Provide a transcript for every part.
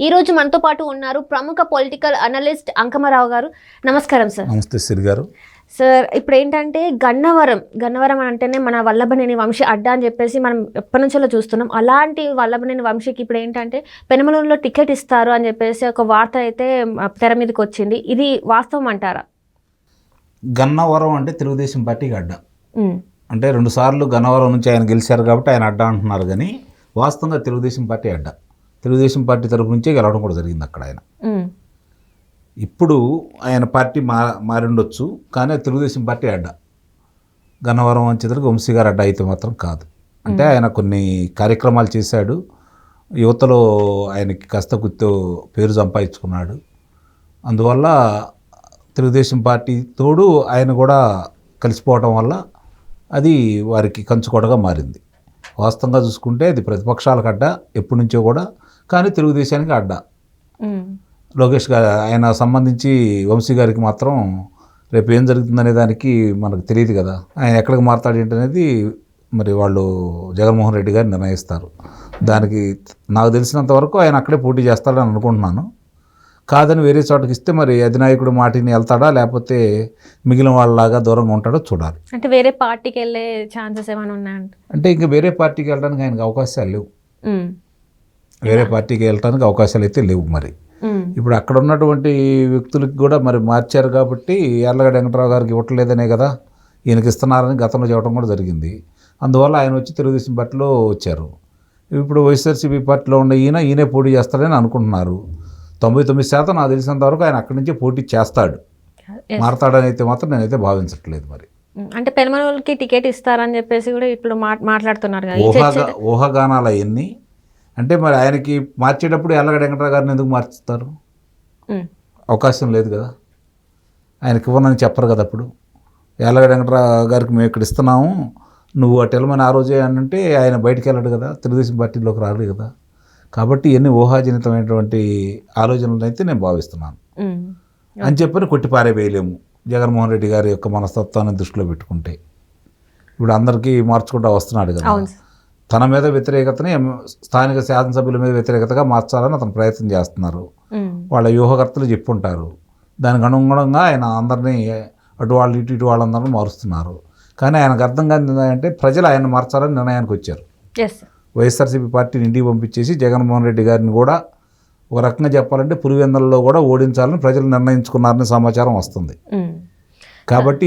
ఈ రోజు మనతో పాటు ఉన్నారు ప్రముఖ పొలిటికల్ అనలిస్ట్ అంకమరావు గారు. నమస్కారం సార్. నమస్తే సిరి గారు. సార్, ఇప్పుడు ఏంటంటే గన్నవరం అంటేనే మన వల్లభనేని వంశీ అడ్డా అని చెప్పేసి మనం ఎప్పటి నుంచో చూస్తున్నాం. అలాంటి వల్లభనేని వంశీకి ఇప్పుడు ఏంటంటే పెనమలూరులో టికెట్ ఇస్తారు అని చెప్పేసి ఒక వార్త అయితే తెర మీదకి వచ్చింది. ఇది వాస్తవం అంటారా? గన్నవరం అంటే తెలుగుదేశం పార్టీకి అడ్డా. అంటే 2 సార్లు గన్నవరం నుంచి ఆయన గెలిచారు కాబట్టి ఆయన అడ్డా అంటున్నారు, కానీ వాస్తవంగా తెలుగుదేశం పార్టీ అడ్డా. తెలుగుదేశం పార్టీ తరపు నుంచే గెలవడం కూడా జరిగింది అక్కడ ఆయన. ఇప్పుడు ఆయన పార్టీ మారిండొచ్చు, కానీ తెలుగుదేశం పార్టీ అడ్డా. గన్నవరం వచ్చేసరికి వంశీ గారు అడ్డా అయితే మాత్రం కాదు. అంటే ఆయన కొన్ని కార్యక్రమాలు చేశాడు, యువతలో ఆయనకి కాస్త గుర్తు పేరు సంపాదించుకున్నాడు. అందువల్ల తెలుగుదేశం పార్టీ తోడు ఆయన కూడా కలిసిపోవడం వల్ల అది వారికి కంచుకోటగా మారింది. వాస్తవంగా చూసుకుంటే అది ప్రతిపక్షాలకు అడ్డా ఎప్పటి నుంచో కూడా, కానీ తెలుగుదేశానికి అడ్డా. లోకేష్ గారు ఆయన సంబంధించి వంశీ గారికి మాత్రం రేపు ఏం జరుగుతుందనే దానికి మనకు తెలియదు కదా. ఆయన ఎక్కడికి మారుతాడు ఏంటనేది మరి వాళ్ళు జగన్మోహన్ రెడ్డి గారు నిర్ణయిస్తారు. దానికి నాకు తెలిసినంత వరకు ఆయన అక్కడే పోటీ చేస్తాడని అనుకుంటున్నాను. కాదని వేరే చోటకి ఇస్తే మరి అధినాయకుడు మాటిని వెళ్తాడా, లేకపోతే మిగిలిన వాళ్ళలాగా దూరంగా ఉంటాడో చూడాలి. అంటే వేరే పార్టీకి వెళ్ళే ఛాన్సెస్ ఏమైనా ఉన్నాయంట? అంటే ఇంకా వేరే పార్టీకి వెళ్ళడానికి ఆయనకు అవకాశాలు లేవు. వేరే పార్టీకి వెళ్ళడానికి అవకాశాలు అయితే లేవు. మరి ఇప్పుడు అక్కడ ఉన్నటువంటి వ్యక్తులకి కూడా మరి మార్చారు కాబట్టి యార్లగడ్డ వెంకటరావు గారికి ఇవ్వట్లేదనే కదా ఈయనకి ఇస్తున్నారని గతంలో చెప్పడం కూడా జరిగింది. అందువల్ల ఆయన వచ్చి తెలుగుదేశం పార్టీలో వచ్చారు. ఇప్పుడు వైఎస్ఆర్సీపీ పార్టీలో ఉన్న ఈయనే పోటీ చేస్తాడని అనుకుంటున్నారు. 99% నాకు తెలిసినంత వరకు ఆయన అక్కడి నుంచే పోటీ చేస్తాడు. మారతాడని అయితే మాత్రం నేనైతే భావించట్లేదు. మరి అంటే పెనమలూరుకి టికెట్ ఇస్తారని చెప్పేసి కూడా ఇప్పుడు మాట్లాడుతున్నారు కదా. ఊహాగానాలు అవన్నీ. అంటే మరి ఆయనకి మార్చేటప్పుడు యార్లగడ్డ వెంకటరావు గారిని ఎందుకు మార్చుతారు? అవకాశం లేదు కదా, ఆయనకి ఇవ్వనని చెప్పరు కదా. అప్పుడు యార్లగడ్డ వెంకటరావు గారికి మేము ఇక్కడ ఇస్తున్నాము, నువ్వు అటు వెళ్ళమని ఆ రోజే అని అంటే ఆయన బయటికి వెళ్ళాడు కదా, తెలుగుదేశం పార్టీలోకి రాడు కదా. కాబట్టి ఇవన్నీ ఊహాజనితమైనటువంటి ఆలోచనలు అయితే నేను భావిస్తున్నాను. అని చెప్పని కొట్టి పారేవేయలేము జగన్మోహన్ రెడ్డి గారి యొక్క మనస్తత్వాన్ని దృష్టిలో పెట్టుకుంటే. ఇప్పుడు అందరికీ మార్చుకుంటూ వస్తున్నాడు కదా. తన మీద వ్యతిరేకతని స్థానిక శాసనసభ్యుల మీద వ్యతిరేకతగా మార్చాలని అతను ప్రయత్నం చేస్తున్నారు. వాళ్ళ వ్యూహకర్తలు చెప్పుంటారు. దానికి అనుగుణంగా ఆయన అందరినీ అటు వాళ్ళు ఇటు వాళ్ళందరినీ మారుస్తున్నారు. కానీ ఆయనకు అర్థం కాదు అంటే ప్రజలు ఆయన మార్చాలని నిర్ణయానికి వచ్చారు. వైఎస్ఆర్సీపీ పార్టీని ఇంటికి పంపించేసి జగన్మోహన్ రెడ్డి గారిని కూడా ఒక రకంగా చెప్పాలంటే పులివెందులలో కూడా ఓడించాలని ప్రజలు నిర్ణయించుకున్నారని సమాచారం వస్తుంది. కాబట్టి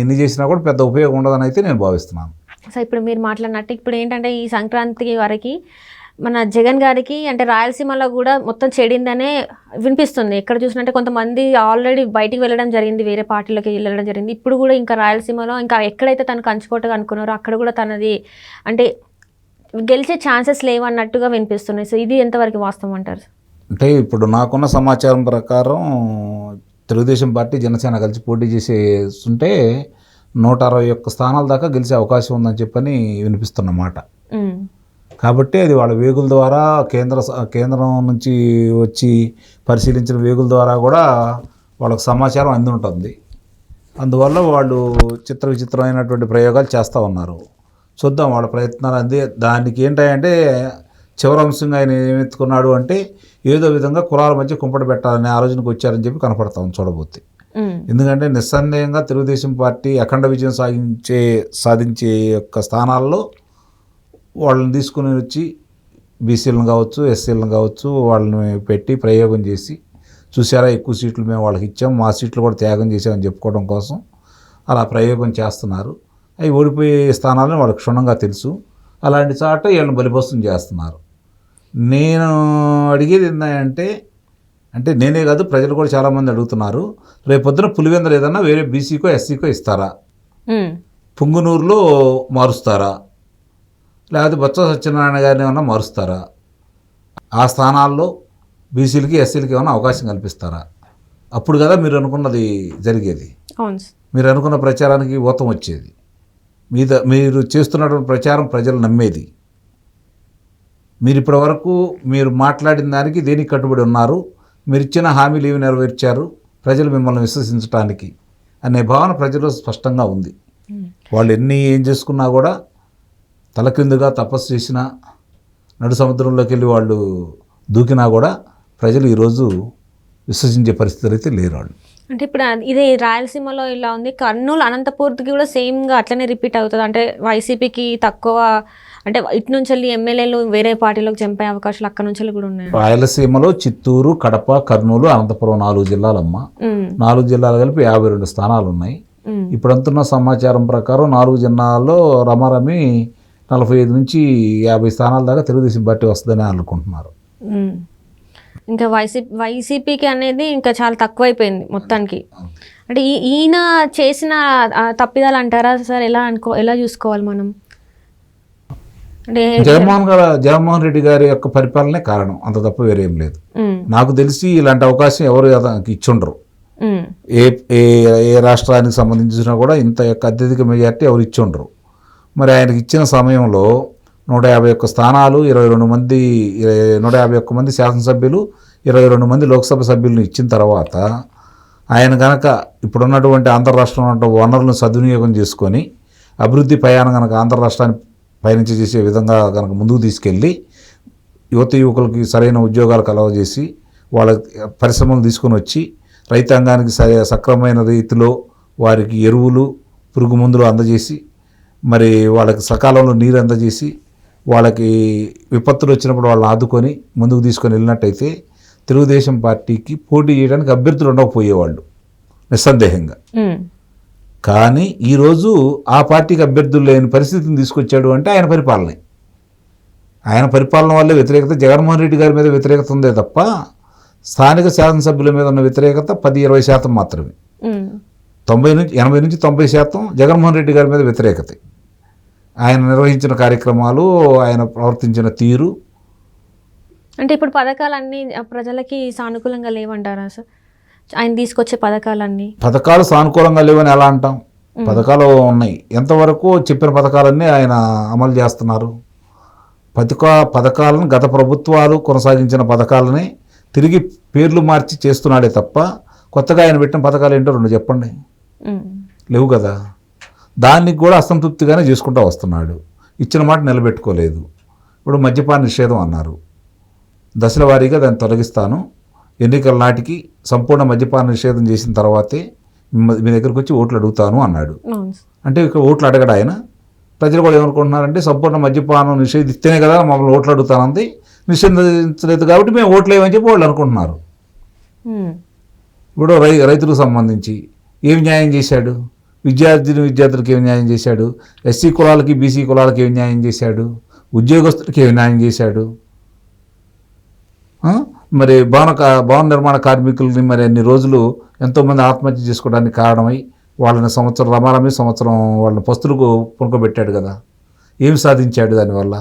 ఎన్ని చేసినా కూడా పెద్ద ఉపయోగం ఉండదని అయితే నేను భావిస్తున్నాను. సో ఇప్పుడు మీరు మాట్లాడినట్టు ఇప్పుడు ఏంటంటే ఈ సంక్రాంతికి వరకు మన జగన్ గారికి అంటే రాయలసీమలో కూడా మొత్తం చెడిందనే వినిపిస్తుంది. ఎక్కడ చూసినట్టే కొంతమంది ఆల్రెడీ బయటికి వెళ్ళడం జరిగింది, వేరే పార్టీలోకి వెళ్ళడం జరిగింది. ఇప్పుడు కూడా ఇంకా రాయలసీమలో ఇంకా ఎక్కడైతే తను కంచుకోటగా అనుకున్నారో అక్కడ కూడా తనది అంటే గెలిచే ఛాన్సెస్ లేవన్నట్టుగా వినిపిస్తున్నాయి. సో ఇది ఎంతవరకు వాస్తవం అంటారు? అంటే ఇప్పుడు నాకున్న సమాచారం ప్రకారం తెలుగుదేశం పార్టీ జనసేన కలిసి పోటీ చేసేస్తుంటే 161 స్థానాల దాకా గెలిచే అవకాశం ఉందని చెప్పని వినిపిస్తున్నమాట. కాబట్టి అది వాళ్ళ వేగుల ద్వారా కేంద్రం నుంచి వచ్చి పరిశీలించిన వేగుల ద్వారా కూడా వాళ్ళకు సమాచారం అంది ఉంటుంది. అందువల్ల వాళ్ళు విచిత్రమైనటువంటి ప్రయోగాలు చేస్తూ ఉన్నారు. చూద్దాం వాళ్ళ ప్రయత్నాలు అంది. దానికి ఏంటంటే చివరి అంశంగా ఆయన ఏమెత్తుకున్నాడు అంటే ఏదో విధంగా కులాల మధ్య కుంపట పెట్టాలనే ఆలోచనకు వచ్చారని చెప్పి కనపడతాం చూడబోతే. ఎందుకంటే నిస్సందేహంగా తెలుగుదేశం పార్టీ అఖండ విజయం సాధించే యొక్క స్థానాల్లో వాళ్ళని తీసుకుని వచ్చి బీసీలను కావచ్చు, ఎస్సీలను కావచ్చు, వాళ్ళని పెట్టి ప్రయోగం చేసి చూసారా ఎక్కువ సీట్లు మేము వాళ్ళకి ఇచ్చాం, మా సీట్లు కూడా త్యాగం చేసామని చెప్పుకోవడం కోసం అలా ప్రయోగం చేస్తున్నారు. అవి ఓడిపోయే స్థానాలను వాళ్ళకి క్షుణ్ణంగా తెలుసు. అలాంటి చాట వీళ్ళని బలిపస్తం చేస్తున్నారు. నేను అడిగేది ఏంటంటే అంటే నేనే కాదు ప్రజలు కూడా చాలామంది అడుగుతున్నారు, రేపొద్దున పులివెందులు ఏదన్నా వేరే బీసీకో ఎస్సీకో ఇస్తారా, పుంగునూరులో మారుస్తారా, లేకపోతే బొత్స సత్యనారాయణ గారిని ఏమన్నా మారుస్తారా, ఆ స్థానాల్లో బీసీలకి ఎస్సీలకి ఏమన్నా అవకాశం కల్పిస్తారా? అప్పుడు కదా మీరు అనుకున్నది జరిగేది, మీరు అనుకున్న ప్రచారానికి ఊతం వచ్చేది, మీరు చేస్తున్నటువంటి ప్రచారం ప్రజలు నమ్మేది. మీరు ఇప్పటి వరకు మీరు మాట్లాడిన దానికి దేనికి కట్టుబడి ఉన్నారు, మీరు ఇచ్చిన హామీలు ఏవి నెరవేర్చారు, ప్రజలు మిమ్మల్ని విశ్వసించడానికి అనే భావన ప్రజలు స్పష్టంగా ఉంది. వాళ్ళు ఏం చేసుకున్నా కూడా తలకిందుగా తపస్సు చేసినా, నడు సముద్రంలోకి వెళ్ళి వాళ్ళు దూకినా కూడా ప్రజలు ఈరోజు విశ్వసించే పరిస్థితులు అయితే లేరు వాళ్ళు. అంటే ఇప్పుడు ఇది రాయలసీమలో ఇలా ఉంది, కర్నూలు అనంతపూర్కి కూడా సేమ్గా అట్లనే రిపీట్ అవుతుంది. అంటే వైసీపీకి తక్కువ, అంటే ఇటు నుంచి వెళ్ళి ఎమ్మెల్యేలు వేరే పార్టీలోకి చంపే అవకాశాలు అక్కడ నుంచి కూడా ఉన్నాయి. రాయలసీమలో చిత్తూరు, కడప, కర్నూలు, అనంతపురం 4 జిల్లాలమ్మ. 4 జిల్లాలు కలిపి 52 స్థానాలు ఉన్నాయి. ఇప్పుడు అంటున్న సమాచారం ప్రకారం 4 జిల్లాల్లో రమారమి 45 నుంచి 50 స్థానాల దాకా తెలుగుదేశం పార్టీ వస్తుందని అనుకుంటున్నారు. ఇంకా వైసీపీకి అనేది ఇంకా చాలా తక్కువైపోయింది మొత్తానికి. అంటే ఈయన చేసిన తప్పిదాలు అంటారా సార్? ఎలా చూసుకోవాలి మనం? అంటే జగన్మోహన్ రెడ్డి గారి యొక్క పరిపాలనే కారణం, అంత తప్ప వేరేం లేదు. నాకు తెలిసి ఇలాంటి అవకాశం ఎవరు ఇచ్చుండరు. ఏ రాష్ట్రానికి సంబంధించినా కూడా ఇంత యొక్క అత్యధిక మెజార్టీ ఎవరు ఇచ్చుండరు. మరి ఆయనకి ఇచ్చిన సమయంలో 151 స్థానాలు, 151 మంది శాసనసభ్యులు, 22 మంది లోక్సభ సభ్యులను ఇచ్చిన తర్వాత ఆయన కనుక ఇప్పుడున్నటువంటి ఆంధ్ర రాష్ట్రంలో వనరులను సద్వినియోగం చేసుకొని అభివృద్ధి ప్రయాణం కనుక ఆంధ్ర రాష్ట్రాన్ని పయనించి చేసే విధంగా కనుక ముందుకు తీసుకెళ్ళి యువకులకి సరైన ఉద్యోగాలు కలవజేసి వాళ్ళ పరిశ్రమలు తీసుకొని వచ్చి రైతాంగానికి సక్రమమైన రీతిలో వారికి ఎరువులు, పురుగు మందులు అందజేసి మరి వాళ్ళకి సకాలంలో నీరు అందజేసి వాళ్ళకి విపత్తులు వచ్చినప్పుడు వాళ్ళని ఆదుకొని ముందుకు తీసుకొని వెళ్ళినట్టయితే తెలుగుదేశం పార్టీకి పోటీ చేయడానికి అభ్యర్థులు ఉండకపోయేవాళ్ళు నిస్సందేహంగా. కానీ ఈరోజు ఆ పార్టీకి అభ్యర్థులు లేని పరిస్థితిని తీసుకొచ్చాడు అంటే ఆయన పరిపాలన వల్లే వ్యతిరేకత. జగన్మోహన్ రెడ్డి గారి మీద వ్యతిరేకత ఉందే తప్ప స్థానిక శాసనసభ్యుల మీద ఉన్న వ్యతిరేకత 10-20% మాత్రమే. 80 నుంచి 90% జగన్మోహన్ రెడ్డి గారి మీద వ్యతిరేకత. ఆయన నిర్వహించిన కార్యక్రమాలు, ఆయన ప్రవర్తించిన తీరు. అంటే ఇప్పుడు పథకాలన్నీ ప్రజలకి సానుకూలంగా లేవంటారా సార్? ఆయన తీసుకొచ్చే పథకాలు సానుకూలంగా లేవని ఎలా అంటాం? పథకాలు ఉన్నాయి. ఎంతవరకు చెప్పిన పథకాలన్నీ ఆయన అమలు చేస్తున్నారు. పథకాలను గత ప్రభుత్వాలు కొనసాగించిన పథకాలని తిరిగి పేర్లు మార్చి చేస్తున్నాడే తప్ప కొత్తగా ఆయన పెట్టిన పథకాలు ఏంటో 2 చెప్పండి. లేవు కదా. దానికి కూడా అసంతృప్తిగానే చేసుకుంటూ వస్తున్నాడు. ఇచ్చిన మాట నిలబెట్టుకోలేదు. ఇప్పుడు మద్యపాన నిషేధం అన్నారు, దశల వారీగా దాన్ని తొలగిస్తాను, ఎన్నికల నాటికి సంపూర్ణ మద్యపాన నిషేధం చేసిన తర్వాతే మీ దగ్గరకు వచ్చి ఓట్లు అడుగుతాను అన్నాడు. అంటే ఇక్కడ ఓట్లు అడగడు ఆయన. ప్రజలు కూడా ఏమనుకుంటున్నారంటే సంపూర్ణ మద్యపానం నిషేధిస్తేనే కదా మమ్మల్ని ఓట్లు అడుగుతానంది, నిషేధించలేదు కాబట్టి మేము ఓట్లు వేయమని చెప్పి వాళ్ళు అనుకుంటున్నారు. ఇప్పుడు రైతులకు సంబంధించి ఏం న్యాయం చేశాడు? విద్యార్థులకు ఏమి న్యాయం చేశాడు? ఎస్సీ కులాలకి, బీసీ కులాలకి ఏమి న్యాయం చేశాడు? ఉద్యోగస్తులకి ఏమి న్యాయం చేశాడు? మరి భవన నిర్మాణ కార్మికుల్ని మరి అన్ని రోజులు ఎంతోమంది ఆత్మహత్య చేసుకోవడానికి కారణమై వాళ్ళని రమారమి సంవత్సరం వాళ్ళని పస్తులకు పునుకోబెట్టాడు కదా. ఏమి సాధించాడు దానివల్ల?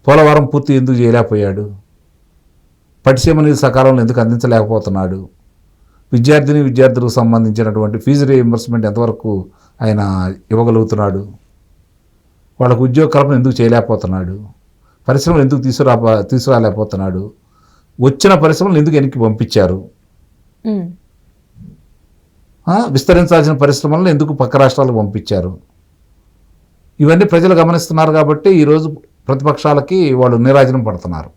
పోలవరం పూర్తి ఎందుకు చేయలేకపోయాడు? పట్టిసీమ నీళ్ళు సకాలంలో ఎందుకు అందించలేకపోతున్నాడు? విద్యార్థులకు సంబంధించినటువంటి ఫీజు రీయింబర్స్మెంట్ ఎంతవరకు ఆయన ఇవ్వగలుగుతున్నాడు? వాళ్ళకు ఉద్యోగ కల్పన ఎందుకు చేయలేకపోతున్నాడు? పరిశ్రమలు ఎందుకు తీసుకురాలేకపోతున్నాడు? వచ్చిన పరిశ్రమలు ఎందుకు వెనక్కి పంపించారు? విస్తరించాల్సిన పరిశ్రమలను ఎందుకు పక్క రాష్ట్రాలకు పంపించారు? ఇవన్నీ ప్రజలు గమనిస్తున్నారు కాబట్టి ఈరోజు ప్రతిపక్షాలకి వాళ్ళు నీరాజనం పడుతున్నారు.